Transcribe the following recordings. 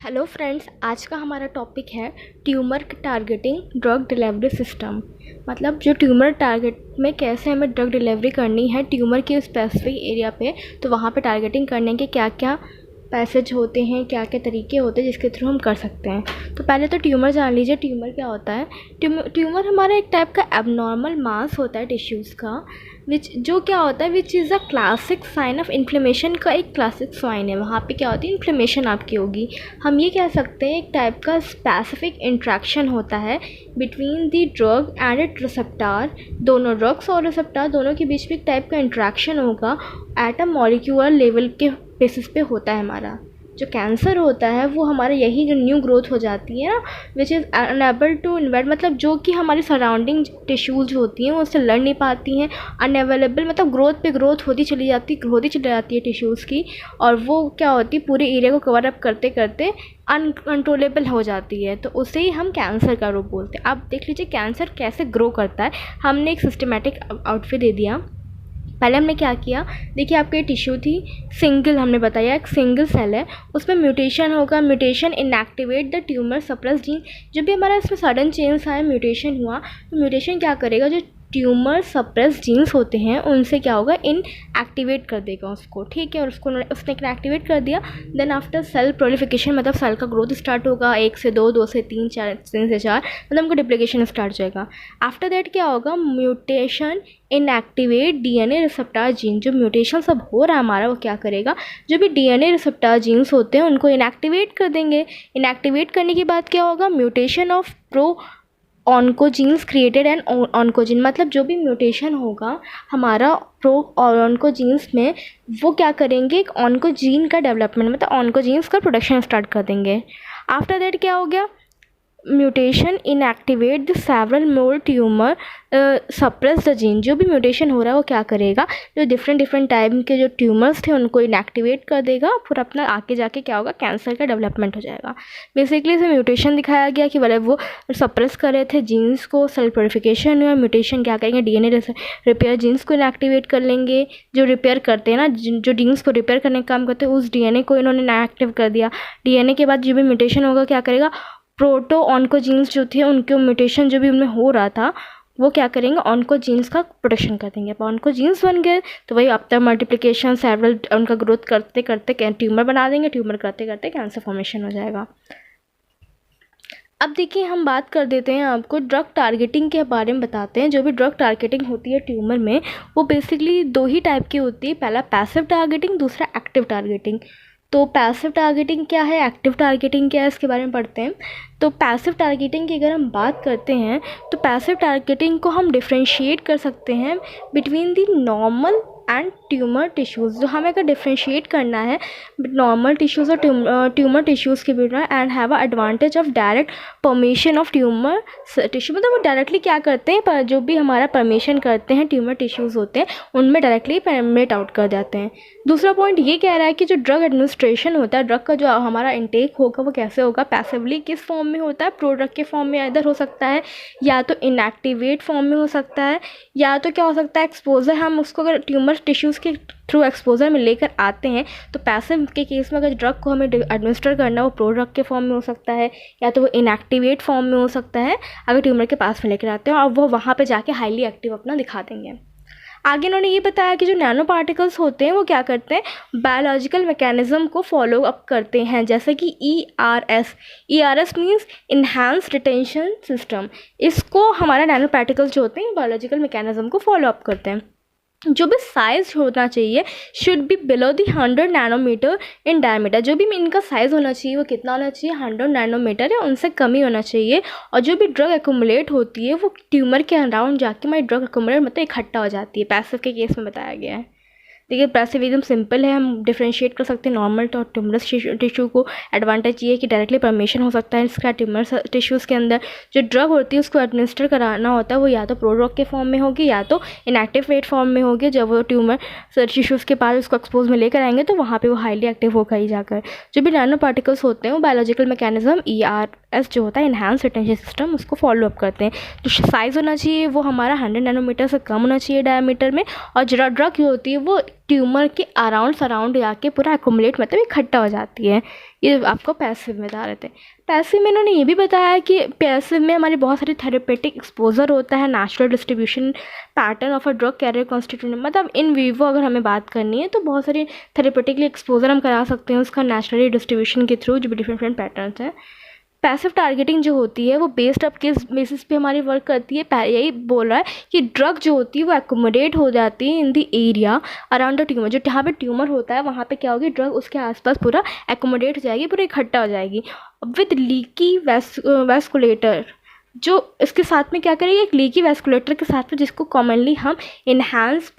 Hello friends, आज का हमारा टॉपिक है tumour targeting drug delivery system. मतलब जो ट्यूमर टारगेट में कैसे हमें ड्रग डिलीवरी करनी है ट्यूमर के स्पेसिफिक एरिया पे, तो वहाँ पे टारगेटिंग करने के क्या क्या पैसेज होते हैं, क्या क्या तरीके होते हैं जिसके थ्रू हम कर सकते हैं। तो पहले तो ट्यूमर जान लीजिए। ट्यूमर क्या होता है? ट्यूमर हमारा एक टाइप का एबनॉर्मल मास होता है टिश्यूज़ का, जो क्या होता है, which is a classic sign of inflammation का एक क्लासिक साइन है। वहाँ पे क्या होती है, इन्फ्लेमेशन आपकी होगी। हम ये कह सकते हैं एक टाइप का स्पेसिफिक इंट्रैक्शन होता है between the drug and it receptor. दोनों ड्रग्स और रिसेप्टार दोनों के बीच में एक टाइप का इंट्रैक्शन होगा एट अ मॉलिक्यूलर लेवल के बेसिस पे होता है। हमारा जो कैंसर होता है वो हमारा यही जो न्यू ग्रोथ हो जाती है ना, which is unable to invade, मतलब जो कि हमारी सराउंडिंग टिश्यूज़ होती हैं वो उससे लड़ नहीं पाती हैं। अनअवेलेबल मतलब ग्रोथ पे ग्रोथ होती चली जाती है टिश्यूज़ की, और वो क्या होती है, पूरे एरिया को कवर अप करते करते अनकंट्रोलेबल हो जाती है। तो उसे ही हम कैंसर का रूप बोलते हैं। अब देख लीजिए कैंसर कैसे ग्रो करता है। हमने एक सिस्टमेटिक आउटफिट दे दिया। पहले हमने क्या किया, देखिए आपकी टिश्यू थी सिंगल, हमने बताया एक सिंगल सेल है, उसमें म्यूटेशन होगा। Mutation inactivate the tumour suppress gene. जब भी हमारा इसमें सडन चेंज आया, म्यूटेशन हुआ, तो म्यूटेशन क्या करेगा, जो ट्यूमर सप्रेस जीन्स होते हैं उनसे क्या होगा, इनएक्टिवेट कर देगा उसको। ठीक है, और उसने इनएक्टिवेट कर दिया। देन आफ्टर सेल प्रोलिफिकेशन, मतलब सेल का ग्रोथ स्टार्ट होगा, 1 से 2, 2 से 3, 3 से 4, मतलब उनका डिप्लीकेशन स्टार्ट हो जाएगा। आफ्टर दैट क्या होगा, mutation inactivate DNA receptor gene. जो म्यूटेशन सब हो रहा है हमारा, वो क्या करेगा, जो भी डीएनए रिसेप्टर जीन्स होते हैं उनको इनएक्टिवेट कर देंगे। इनएक्टिवेट करने के बाद क्या होगा, mutation of pro oncogenes created and oncogene. मतलब जो भी म्यूटेशन होगा हमारा प्रो और ऑन्कोजीन्स में, वो क्या करेंगे, एक ऑन्कोजीन का डेवलपमेंट, मतलब ऑन्कोजीन्स का प्रोडक्शन स्टार्ट कर देंगे। आफ्टर दैट क्या हो गया, mutation inactivate the several more tumour suppress the gene. जो भी म्यूटेशन हो रहा है वो क्या करेगा, जो डिफरेंट टाइप के जो ट्यूमर्स थे उनको इनएक्टिवेट कर देगा, फिर अपना आके जाके क्या होगा, कैंसर का डेवलपमेंट हो जाएगा। बेसिकली इसे म्यूटेशन दिखाया गया कि मतलब वो सप्रेस कर रहे थे जीन्स को, सेल प्योरिफिकेशन हुआ, म्यूटेशन क्या करेंगे, डीएनए रिपेयर जीन्स को इनएक्टिवेट कर लेंगे। जो रिपेयर करते हैं ना, जो जीन्स को रिपेयर करने का काम करते हैं, उस डीएनए को इन्होंने इनएक्टिव कर दिया। डीएनए के बाद जो भी म्यूटेशन होगा क्या करेगा, प्रोटो ऑन्कोजीन्स जो थे उनके म्यूटेशन जो भी उनमें हो रहा था वो क्या करेंगे, ऑन्कोजीन्स का प्रोटेक्शन कर देंगे। अब ऑन्कोजीन्स बन गए तो वही आफ्टर मल्टीप्लिकेशन सेवरल उनका ग्रोथ करते करते ट्यूमर बना देंगे। ट्यूमर करते करते कैंसर फॉर्मेशन हो जाएगा। अब देखिए हम बात कर देते हैं, आपको ड्रग टारगेटिंग के बारे में बताते हैं। जो भी ड्रग टारगेटिंग होती है ट्यूमर में, वो बेसिकली 2 ही टाइप की होती है। पहला पैसिव टारगेटिंग, दूसरा एक्टिव टारगेटिंग। तो पैसिव टारगेटिंग क्या है, एक्टिव टारगेटिंग क्या है, इसके बारे में पढ़ते हैं। तो पैसिव टारगेटिंग की अगर हम बात करते हैं, तो पैसिव टारगेटिंग को हम डिफ्रेंशिएट कर सकते हैं between the normal and tumour tissues. जो हमें अगर डिफ्रेंशिएट करना है नॉर्मल टिश्यूज़ और ट्यूमर टिश्यूज़ के बीच में, and have a advantage of direct permission of tumour tissue. मतलब वो डायरेक्टली क्या करते हैं, पर जो भी हमारा परमिशन करते हैं ट्यूमर टिश्यूज़ होते हैं उनमें डायरेक्टली परमेट आउट कर जाते हैं। दूसरा पॉइंट ये कह रहा है कि जो ड्रग एडमिनिस्ट्रेशन होता है, ड्रग का जो हमारा इंटेक होगा वो कैसे होगा, पैसिवली किस फॉर्म में होता है, प्रो ड्रग के फॉर्म में इधर हो सकता है, या तो इनएक्टिवेट फॉर्म में हो सकता है, या तो क्या हो सकता है, एक्सपोजर। हम उसको अगर ट्यूमर टिश्यूज़ के थ्रू एक्सपोजर में लेकर आते हैं तो पैसिव के केस में अगर ड्रग को हमें एडमिनिस्टर करना है वो प्रो ड्रग के फॉर्म में हो सकता है, या तो वो इनएक्टिवेट फॉर्म में हो सकता है अगर ट्यूमर के पास में लेकर आते हैं, और वो वहाँ पे जाके हाईली एक्टिव अपना दिखा देंगे। आगे इन्होंने ये बताया कि जो नैनो पार्टिकल्स होते हैं वो क्या करते हैं, बायोलॉजिकल मैकेनिज्म को फॉलो अप करते हैं, जैसे कि ERS means enhance retention system. इसको हमारा नैनो पार्टिकल्स जो होते हैं बायोलॉजिकल मैकेनिज्म को फॉलो अप करते हैं। जो भी साइज़ होना चाहिए should be below the 100 nanometre in diameter. जो भी इनका साइज़ होना चाहिए वो कितना होना चाहिए, 100 नैनोमीटर, या उनसे कम ही होना चाहिए। और जो भी ड्रग एक्यूमुलेट होती है वो ट्यूमर के अराउंड जाके हमारी ड्रग एक्यूमुलेट मतलब इकट्ठा हो जाती है। पैसिव के केस में बताया गया है। देखिए पैसिव एकदम सिंपल है, हम डिफ्रेंशिएट कर सकते हैं नॉर्मल और ट्यूमरस टिश्यू को। एडवांटेज ये है कि डायरेक्टली परमिशन हो सकता है इसका ट्यूमर टिश्यूज़ के अंदर। जो ड्रग होती है उसको एडमिनिस्टर कराना होता है वो या तो प्रो ड्रग के फॉर्म में होगी या तो इनएक्टिवेट फॉर्म में होगी। जब वो ट्यूमर टिश्यूज़ के पास उसको एक्सपोज में लेकर आएंगे तो वहाँ पर वो हाईली एक्टिव होगा ही जाकर। जो भी नैनो पार्टिकल्स होते हैं वो बायोलॉजिकल मैकेनिज्म ERS जो होता है इन्हांस रिटेंशन सिस्टम, उसको फॉलो अप करते हैं। जो साइज़ होना चाहिए वो हमारा 100 नैनोमीटर से कम होना चाहिए डायमीटर में, और जो ड्रग होती है वो ट्यूमर के अराउंड सराउंड जाके पूरा एक्यूमुलेट मतलब इकट्ठा हो जाती है। ये आपको पैसिव में बता रहे थे। पैसिव में इन्होंने ये भी बताया कि पैसिव में हमारे बहुत सारे थेरेपेटिक एक्सपोजर होता है, natural distribution pattern of a drug carrier constitute, मतलब इन वीवो अगर हमें बात करनी है तो बहुत सारे थेरेपेटिकली एक्सपोजर हम करा सकते हैं उसका नेचुरली डिस्ट्रीब्यूशन के थ्रू, जो भी डिफरेंट डिफरेंट पैटर्न्स हैं। पैसिव टारगेटिंग जो होती है वो बेस्ड अप किस बेसिस पे हमारी वर्क करती है, यही बोल रहा है कि ड्रग जो होती है वो एकोमोडेट हो जाती है in the area around the tumour, जो जहाँ पे ट्यूमर होता है वहाँ पे क्या होगी, ड्रग उसके आसपास पूरा एकोमोडेट हो जाएगी, पूरा इकट्ठा हो जाएगी विद लीकी वैस्कुलेटर, जो इसके साथ में क्या करेगी, एक लीकी वैस्कुलेटर के साथ में, जिसको कॉमनली हम इन्हांस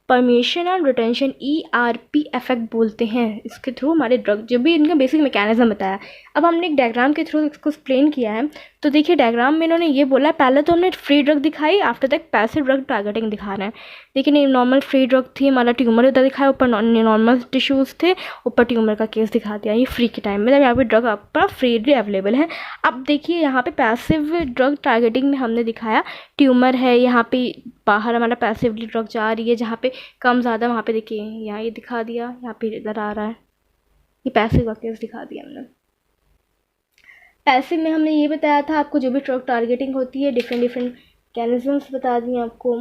परमेशन और रिटेंशन ERP इफेक्ट बोलते हैं। इसके थ्रू हमारे ड्रग, जो भी इनका बेसिक मैकेनिज्म बताया, अब हमने एक डायग्राम के थ्रू इसको एक्सप्लेन किया है। तो देखिए डायग्राम में इन्होंने ये बोला, पहले तो हमने फ्री ड्रग दिखाई, after that passive drug targeting दिखा रहे हैं। देखिए नॉर्मल फ्री ड्रग थी, हमारा ट्यूमर इधर दिखाया, ऊपर नॉर्मल टिश्यूज़ थे, ऊपर ट्यूमर का केस दिखा दिया। ये फ्री के टाइम में, जब यहाँ पे ड्रग आपका फ्रीली अवेलेबल है। अब देखिए यहाँ पे पैसिव ड्रग टारगेटिंग में हमने दिखाया ट्यूमर है, यहाँ पे बाहर हमारा पैसिवली ड्रग जा रही है, जहाँ पे कम ज़्यादा वहाँ पे देखिए यहाँ ये दिखा दिया, यहाँ पे इधर आ रहा है, ये पैसिव का केस दिखा दिया हमने। पैसिव में हमने ये बताया था आपको, जो भी ड्रग टारगेटिंग होती है डिफरेंट डिफरेंट मैकेनिज्म्स बता दिए आपको।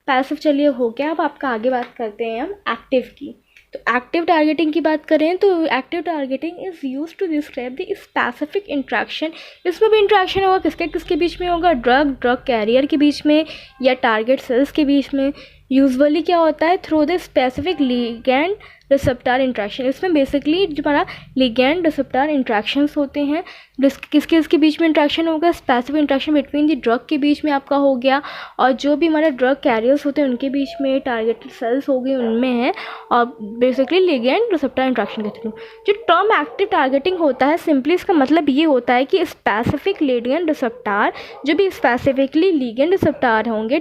पैसिव चलिए हो गया। अब आपका आगे बात करते हैं हम एक्टिव की। तो एक्टिव टारगेटिंग की बात करें तो active targeting is use to describe the specific interaction. इसमें भी इंट्रैक्शन होगा, किसके किसके बीच में होगा, ड्रग कैरियर के बीच में या टारगेट सेल्स के बीच में। यूजुअली क्या होता है, through the specific ligand receptor interaction. इसमें बेसिकली जो हमारा लिगैंड रिसेप्टर इंट्रैक्शंस होते हैं, किसके इसके बीच में इंट्रैक्शन होगा, specific interaction between the drug के बीच में आपका हो गया, और जो भी हमारे ड्रग कैरियर्स होते हैं उनके बीच में, टारगेटेड सेल्स हो गई उनमें है, और बेसिकली लिगैंड रिसेप्टर इंट्रैक्शन के थ्रू। जो टर्म एक्टिव टारगेटिंग होता है, सिंपली इसका मतलब ये होता है कि स्पेसिफिक लिगैंड रिसेप्टर, जो भी स्पेसिफिकली लिगैंड रिसेप्टर होंगे,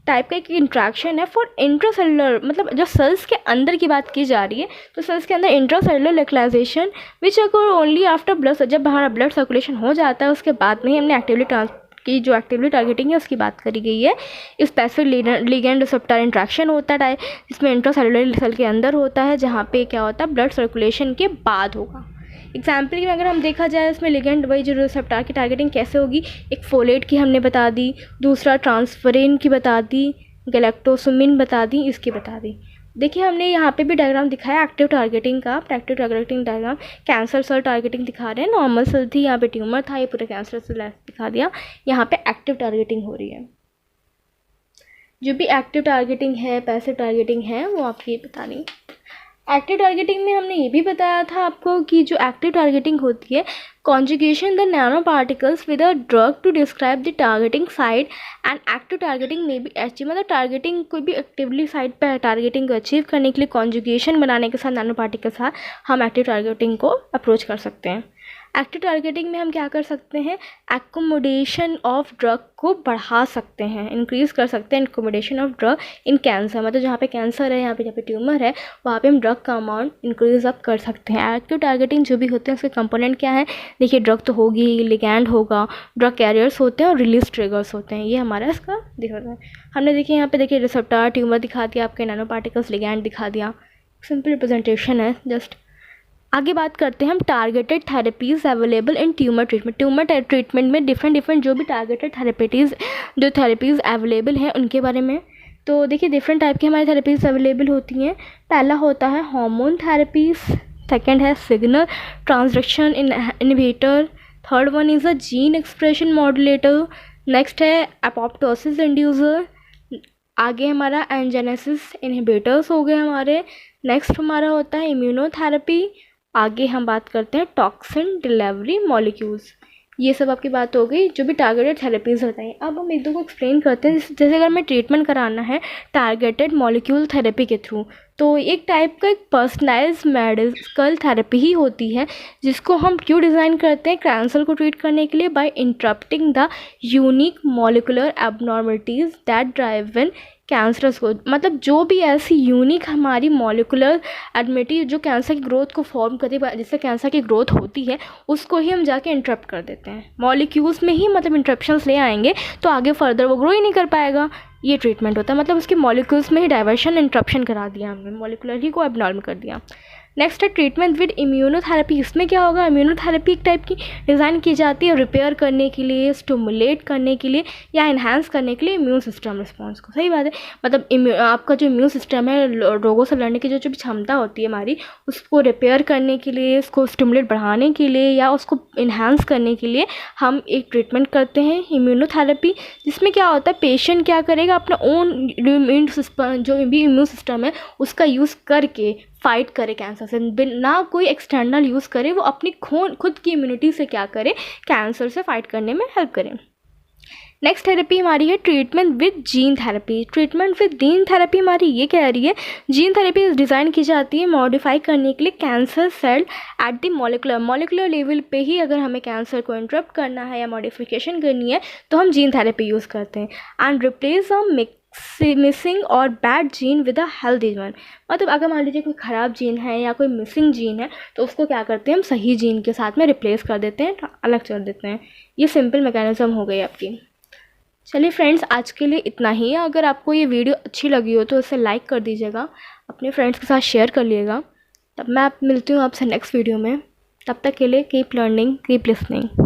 टाइप का एक इंट्रैक्शन है फॉर इंट्रासेलुलर, मतलब जो सेल्स के अंदर की बात की जा रही है, तो सेल्स के अंदर इंट्रासेलुलर लोकलाइजेशन विच अकर ओनली आफ्टर ब्लड, जब हमारा ब्लड सर्कुलेशन हो जाता है उसके बाद में ही हमने जो एक्टिवली टारगेटिंग है उसकी बात करी गई है। स्पेसिफिक लिगैंड रिसेप्टर इंट्रैक्शन होता है जिसमें इंट्रासेलुलर सेल के अंदर होता है, जहाँ पे क्या होता है, ब्लड सर्कुलेशन के बाद होगा। एग्जाम्पल में अगर हम देखा जाए, इसमें लिगेंड वही जो रिसेप्टर की टारगेटिंग कैसे होगी, एक फोलेट की हमने बता दी, दूसरा ट्रांसफरेन की बता दी, गैलेक्टोसुमिन बता दी, इसकी बता दी। देखिए हमने यहाँ पे भी डायग्राम दिखाया एक्टिव टारगेटिंग का, active targeting diagram cancer cell targeting दिखा रहे हैं, नॉर्मल सेल थी, यहाँ पे ट्यूमर था, ये पूरा कैंसर सेल दिखा दिया, यहाँ पे एक्टिव टारगेटिंग हो रही है। जो भी एक्टिव टारगेटिंग है, पैसिव टारगेटिंग है, वो आपकी बतानी। एक्टिव टारगेटिंग में हमने ये भी बताया था आपको कि जो एक्टिव टारगेटिंग होती है, conjugation the nano particles with a drug to describe the targeting site and active targeting में भी अचीव, मतलब टारगेटिंग कोई भी एक्टिवली साइट पर टारगेटिंग को अचीव करने के लिए कॉन्जुगेशन बनाने के साथ नैनो पार्टिकल के साथ हम एक्टिव टारगेटिंग को अप्रोच कर सकते हैं। एक्टिव टारगेटिंग में हम क्या कर सकते हैं, एकोमोडेशन ऑफ ड्रग को बढ़ा सकते हैं, इंक्रीज़ कर सकते हैं accommodation of drug in cancer, मतलब जहाँ पे कैंसर है, यहाँ पे जहाँ पे ट्यूमर है, वहाँ पे हम ड्रग का अमाउंट इंक्रीज अप कर सकते हैं। एक्टिव टारगेटिंग जो भी होते हैं उसके कंपोनेंट क्या है, देखिए ड्रग तो होगी, लिगैंड होगा, ड्रग कैरियर्स होते हैं और रिलीज ट्रिगर्स होते हैं, ये हमारा इसका दिखा है। हमने देखिए यहाँ पे देखिए रिसेप्टर, ट्यूमर दिखा दिया, आपके नैनो पार्टिकल्स, लिगैंड दिखा दिया, सिंपल रिप्रेजेंटेशन है जस्ट। आगे बात करते हैं हम targeted therapies available in tumour treatment. Tumour treatment में डिफरेंट जो भी टारगेटेड थेरेपीज़ अवेलेबल हैं उनके बारे में। तो देखिए डिफरेंट टाइप की हमारी थेरेपीज़ अवेलेबल होती हैं। पहला होता है हार्मोन थेरेपीज़, सेकंड है signal transduction inhibitor, third one is a gene expression modulator, next है एपोप्टोसिस इंड्यूसर, आगे हमारा एंजेनेसिस इनहिबिटर्स हो गए हमारे, नेक्स्ट हमारा होता है इम्यूनोथेरेपी, आगे हम बात करते हैं टॉक्सिन डिलीवरी मॉलिक्यूल्स। ये सब आपकी बात हो गई जो भी टारगेटेड थेरेपीज़ होता है। अब हम एक दो को एक्सप्लेन करते हैं। जैसे अगर हमें ट्रीटमेंट कराना है टारगेटेड मॉलिक्यूल थेरेपी के थ्रू, तो एक टाइप का एक पर्सनलाइज्ड मेडिकल थेरेपी ही होती है, जिसको हम क्यों डिज़ाइन करते हैं, कैंसर को ट्रीट करने के लिए, by interrupting the unique molecular abnormalities that drive in cancers को, मतलब जो भी ऐसी यूनिक हमारी मॉलिकुलर एडमिटी जो कैंसर की ग्रोथ को फॉर्म करती है, जिससे कैंसर की ग्रोथ होती है, उसको ही हम जाके इंटरप्ट कर देते हैं। मॉलिक्यूल्स में ही मतलब इंटरप्शंस ले आएंगे तो आगे फर्दर वो ग्रो ही नहीं कर पाएगा। ये ट्रीटमेंट होता है, मतलब उसके मॉलिक्यूल्स में ही डाइवर्शन इंटरप्शन करा दिया हमने, मॉलिकुलर ही को एबनॉर्मल कर दिया। नेक्स्ट है ट्रीटमेंट विद इम्यूनोथेरेपी। इसमें क्या होगा, इम्यूनोथेरेपी एक टाइप की डिज़ाइन की जाती है रिपेयर करने के लिए, स्टिमुलेट करने के लिए या इन्हांस करने के लिए इम्यून सिस्टम रिस्पॉन्स को। सही बात है, मतलब आपका जो इम्यून सिस्टम है, रोगों से लड़ने की जो क्षमता होती है हमारी, उसको रिपेयर करने के लिए, उसको स्टिमुलेट बढ़ाने के लिए या उसको इन्हांस करने के लिए हम एक ट्रीटमेंट करते हैं इम्यूनोथेरेपी। जिसमें क्या होता है, पेशेंट क्या करेगा, अपना ओन इम्यून सिस्टम जो भी इम्यून सिस्टम है उसका यूज़ करके फाइट करे कैंसर से, बिना कोई एक्सटर्नल यूज़ करे, वो अपनी खुद की इम्यूनिटी से क्या करे, कैंसर से फाइट करने में हेल्प करें। नेक्स्ट थेरेपी हमारी है treatment with gene therapy. Treatment with gene therapy हमारी ये कह रही है, जीन थेरेपी डिज़ाइन की जाती है मॉडिफाई करने के लिए cancer cell at the molecular level पे ही। अगर हमें कैंसर को इंटरप्ट करना है या मॉडिफिकेशन करनी है तो हम जीन थेरेपी यूज़ करते हैं। एंड रिप्लेस अ मिसिंग और bad gene with a healthy one. मतलब अगर मान लीजिए कोई ख़राब जीन है या कोई मिसिंग जीन है तो उसको क्या करते हैं, हम सही जीन के साथ में रिप्लेस कर देते हैं, अलग कर देते हैं। ये सिंपल मैकेनिज्म हो गई आपकी। चलिए फ्रेंड्स, आज के लिए इतना ही है। अगर आपको ये वीडियो अच्छी लगी हो तो इसे लाइक कर दीजिएगा, अपने फ्रेंड्स के साथ शेयर कर लीजिएगा। तब मैं मिलती हूँ आपसे नेक्स्ट वीडियो में। तब तक के लिए कीप लर्निंग, कीप लिसनिंग।